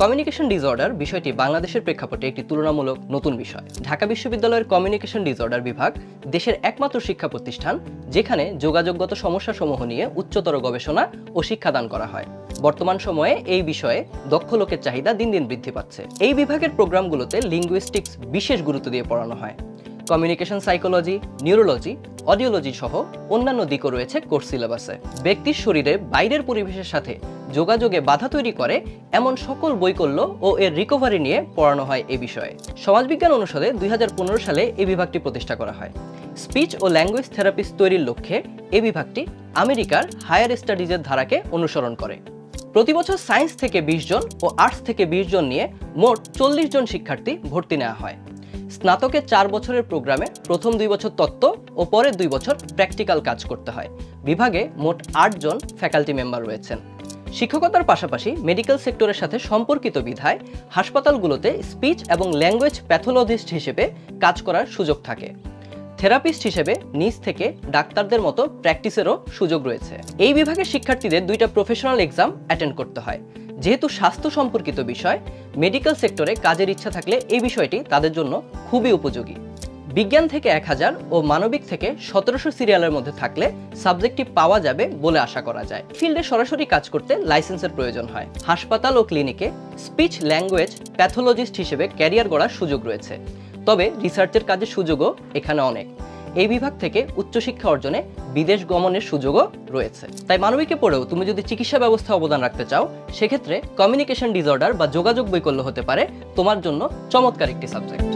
Communication disorder বিষয়টি বাংলাদেশের প্রেক্ষাপটে একটি তুলনামূলক নতুন বিষয়। ঢাকা বিশ্ববিদ্যালয়ের কমিউনিকেশন ডিসঅর্ডার বিভাগ দেশের একমাত্র শিক্ষা প্রতিষ্ঠান যেখানে যোগাযোগগত সমস্যাসমূহ নিয়ে উচ্চতর গবেষণা ও শিক্ষাদান করা হয়। বর্তমান সময়ে এই বিষয়ে দক্ষ লোকের চাহিদা দিন দিন বৃদ্ধি পাচ্ছে। এই বিভাগের প্রোগ্রামগুলোতে লিঙ্গুইস্টিক্স বিশেষ গুরুত্ব দিয়ে পড়ানো হয়। কমিউনিকেশন সাইকোলজি, নিউরোলজি, অডিওলজি সহ অন্যান্য দিকও রয়েছে কোর্স সিলেবাসে। ব্যক্তির শরীরে বাইরের পরিবেশের সাথে যোগাযোগে বাধা তৈরি করে এমন সকল বৈকল্য ও এর রিকভারি নিয়ে পড়ানো হয় এই বিষয়ে। সমাজবিজ্ঞান অনুষদে 2015 সালে এই বিভাগটি প্রতিষ্ঠা করা হয়। স্পিচ ও ল্যাঙ্গুয়েজ থেরাপিস্ট তৈরির লক্ষ্যে এই বিভাগটি আমেরিকার হায়ার স্টাডিজের ধারাকে অনুসরণ করে। প্রতি বছর সায়েন্স থেকে 20 জন ও আর্টস থেকে 20 জন নিয়ে মোট 40 জন শিক্ষার্থী ভর্তি নেওয়া হয়। স্নাতকের 4 বছরের প্রোগ্রামে প্রথম 2 বছর তত্ত্ব ও পরের 2 বছর প্র্যাকটিক্যাল কাজ করতে হয়। বিভাগে মোট 8 জন ফ্যাকাল্টি মেম্বার রয়েছেন। শিক্ষকতার পাশাপাশি মেডিকেল সেক্টরের সাথে সম্পর্কিত বিধায় হাসপাতালগুলোতে স্পিচ এবং ল্যাঙ্গুয়েজ প্যাথোলজিস্ট হিসেবে কাজ করার সুযোগ থাকে। থেরাপিস্ট হিসেবে নিজ থেকে ডাক্তারদের মতো প্র্যাকটিসেরও সুযোগ রয়েছে। এই বিভাগের শিক্ষার্থীদের 2টা প্রফেশনাল এক্সাম অ্যাটেন্ড করতে হয়। যেহেতু স্বাস্থ্য সম্পর্কিত বিষয়, মেডিকেল সেক্টরে কাজের ইচ্ছা থাকলে এই বিষয়টি তাদের জন্য খুবই উপযোগী। বিজ্ঞান থেকে 1000 ও মানবিক থেকে 1700 সিরিয়ালের মধ্যে থাকলে সাবজেক্টটি পাওয়া যাবে বলে আশা করা যায়। ফিল্ডে সরাসরি কাজ করতে লাইসেন্সের প্রয়োজন হয়। হাসপাতাল ও ক্লিনিকে স্পিচ ল্যাঙ্গুয়েজ প্যাথোলজিস্ট হিসেবে ক্যারিয়ার গড়ার সুযোগ রয়েছে। তবে রিসার্চের কাজের সুযোগও এখানে অনেক। এই বিভাগ থেকে উচ্চশিক্ষা অর্জনে বিদেশ গমনের সুযোগও রয়েছে। তাই মানবিকে পড়েও তুমি যদি চিকিৎসা ব্যবস্থায় অবদান রাখতে চাও, সেক্ষেত্রে কমিউনিকেশন ডিসঅর্ডার বা যোগাযোগ বৈকল্য হতে পারে তোমার জন্য চমৎকার একটি সাবজেক্ট।